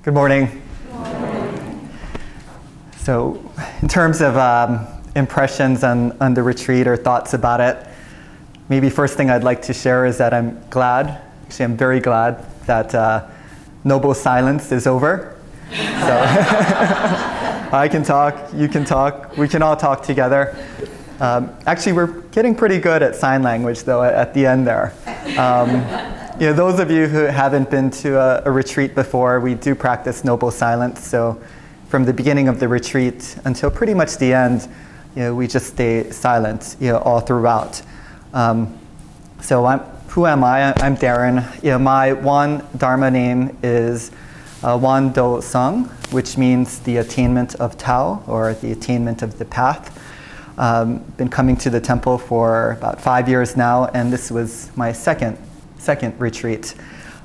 Good morning. So, in terms of impressions on the retreat or thoughts about it, maybe first thing I'd like to share is that I'm very glad that noble silence is over. So, I can talk, you can talk, we can all talk together. Actually, we're getting pretty good at sign language, though, at the end there. Those of you who haven't been to a retreat before, we do practice noble silence. So from the beginning of the retreat until pretty much the end, we just stay silent, all throughout. Who am I? I'm Darin. My Won Dharma name is wonbuddhism, which means the attainment of Tao, or the attainment of the path. Been coming to the temple for about 5 years now, and this was my second retreat.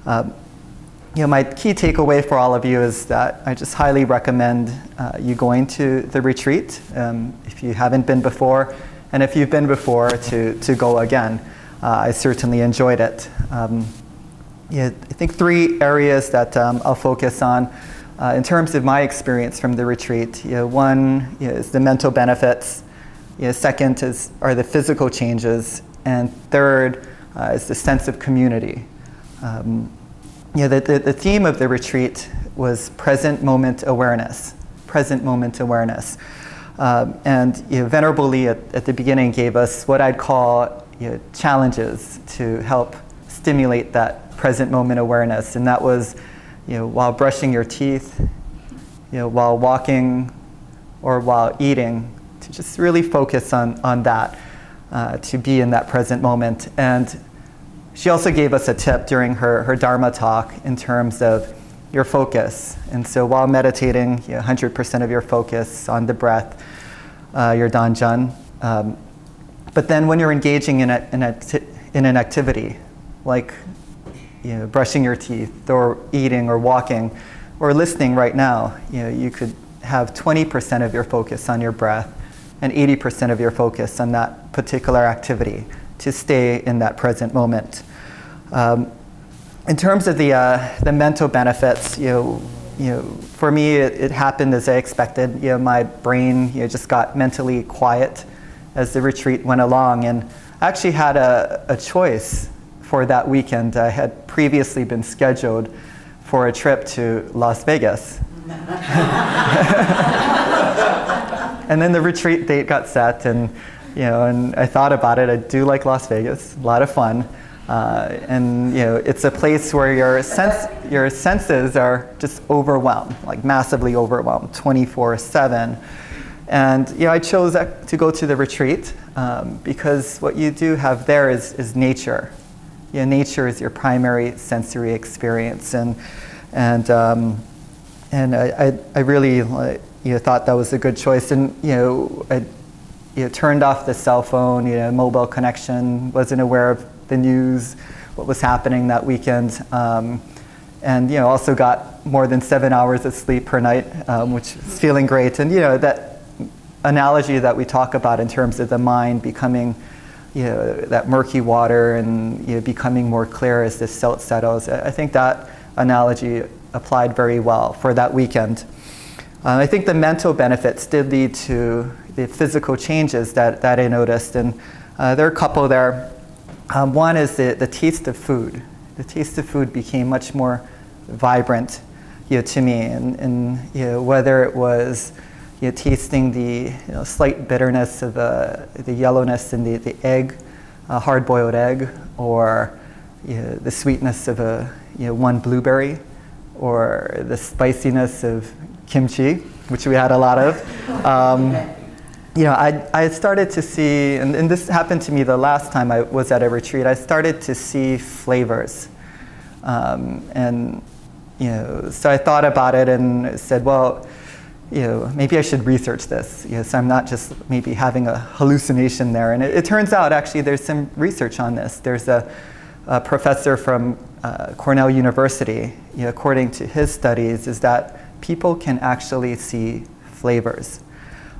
My key takeaway for all of you is that I just highly recommend you going to the retreat if you haven't been before, and if you've been before, to go again. I certainly enjoyed it. I think 3 areas that I'll focus on in terms of my experience from the retreat. One is the mental benefits. Second are the physical changes, and third is the sense of community. The theme of the retreat was present moment awareness. Present moment awareness, and Venerable Lee at the beginning gave us what I'd call challenges to help stimulate that present moment awareness, and that was while brushing your teeth, while walking, or while eating, to just really focus on that, to be in that present moment. And she also gave us a tip during her Dharma talk in terms of your focus. And so while meditating, 100% of your focus on the breath, your danjan. But then when you're engaging in an activity, like brushing your teeth, or eating, or walking, or listening right now, you could have 20% of your focus on your breath and 80% of your focus on that particular activity to stay in that present moment. In terms of the mental benefits, for me it happened as I expected. My brain just got mentally quiet as the retreat went along, and I actually had a choice for that weekend. I had previously been scheduled for a trip to Las Vegas. And then the retreat date got set, and I thought about it. I do like Las Vegas, a lot of fun, and it's a place where your senses are just overwhelmed, like massively overwhelmed, 24/7. And I chose to go to the retreat because what you do have there is nature. Nature is your primary sensory experience, and I really thought that was a good choice. And I turned off the cell phone, mobile connection, wasn't aware of the news, what was happening that weekend, and also got more than 7 hours of sleep per night, which is feeling great. And that analogy that we talk about in terms of the mind becoming that murky water and becoming more clear as the silt settles, I think that analogy applied very well for that weekend. I think the mental benefits did lead to the physical changes that I noticed, and there are a couple there. One is the taste of food. The taste of food became much more vibrant to me, and whether it was tasting the slight bitterness of the yellowness in the egg, a hard-boiled egg, or the sweetness of one blueberry, or the spiciness of kimchi, which we had a lot of. I started to see, and this happened to me the last time I was at a retreat, I started to see flavors. So I thought about it and said, well, maybe I should research this, so I'm not just maybe having a hallucination there. And it turns out, actually, there's some research on this. There's a professor from Cornell University, according to his studies, is that people can actually see flavors.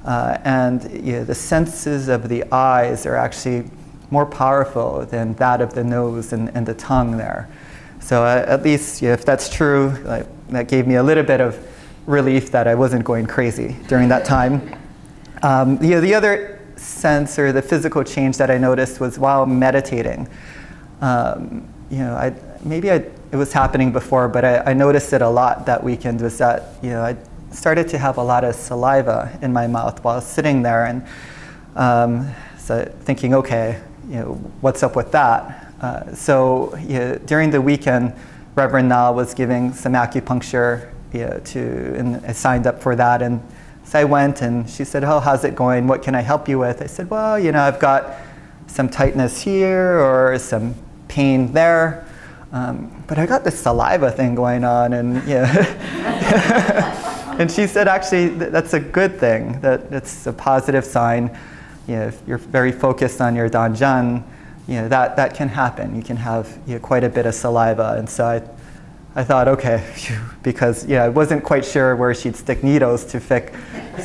And the senses of the eyes are actually more powerful than that of the nose and the tongue there. So at least if that's true, that gave me a little bit of relief that I wasn't going crazy during that time. The other sense or the physical change that I noticed was while meditating. It was happening before, but I noticed it a lot that weekend, was that I started to have a lot of saliva in my mouth while sitting there, and so thinking, okay, what's up with that? During the weekend, Reverend Na was giving some acupuncture and I signed up for that, and so I went, and she said, "Oh, how's it going? What can I help you with?" I said, "Well, I've got some tightness here or some pain there, but I got this saliva thing going on," and and she said, actually, that's a good thing. That's a positive sign. If you're very focused on your danjan, that can happen. You can have quite a bit of saliva, and so I thought, okay, because I wasn't quite sure where she'd stick needles to fix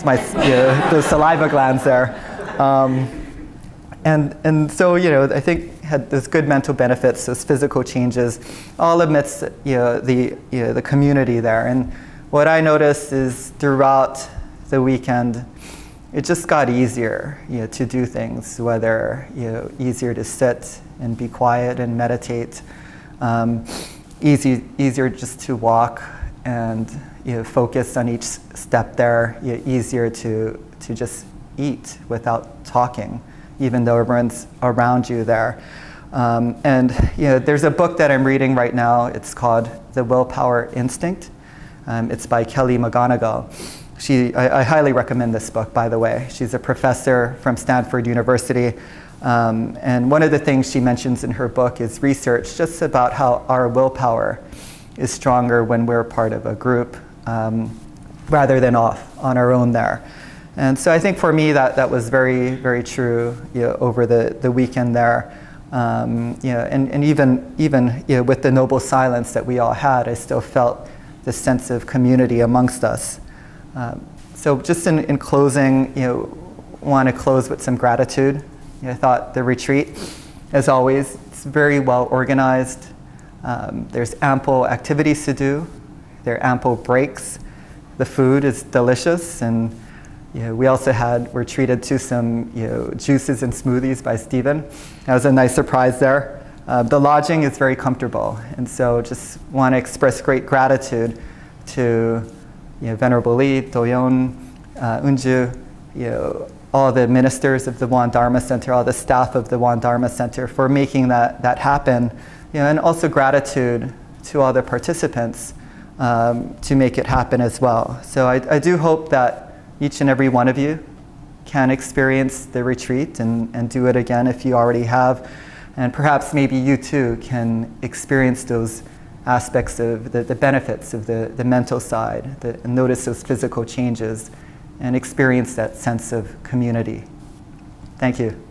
the saliva glands there, and so I think had those good mental benefits, those physical changes, all amidst the community there. And what I noticed is throughout the weekend, it just got easier to do things, whether easier to sit and be quiet and meditate. Easier just to walk and focus on each step there. Easier to just eat without talking, even though everyone's around you there. And there's a book that I'm reading right now. It's called The Willpower Instinct. It's by Kelly McGonigal. I highly recommend this book, by the way. She's a professor from Stanford University. And one of the things she mentions in her book is research just about how our willpower is stronger when we're part of a group rather than off on our own there. And so I think for me that was very, very true over the weekend there. And even with the noble silence that we all had, I still felt this sense of community amongst us. So just in closing, want to close with some gratitude. I thought the retreat, as always, it's very well organized. There's ample activities to do. There are ample breaks. The food is delicious, and we also were treated to some juices and smoothies by Stephen. That was a nice surprise there. The lodging is very comfortable, and so just want to express great gratitude to Venerable Lee, Doyon, Unju, all the ministers of the wondharmacenter, all the staff of the wondharmacenter for making that happen, and also gratitude to all the participants to make it happen as well. So I do hope that each and every one of you can experience the retreat and do it again if you already have, and perhaps maybe you too can experience those aspects of the benefits of the mental side, and notice those physical changes and experience that sense of community. Thank you.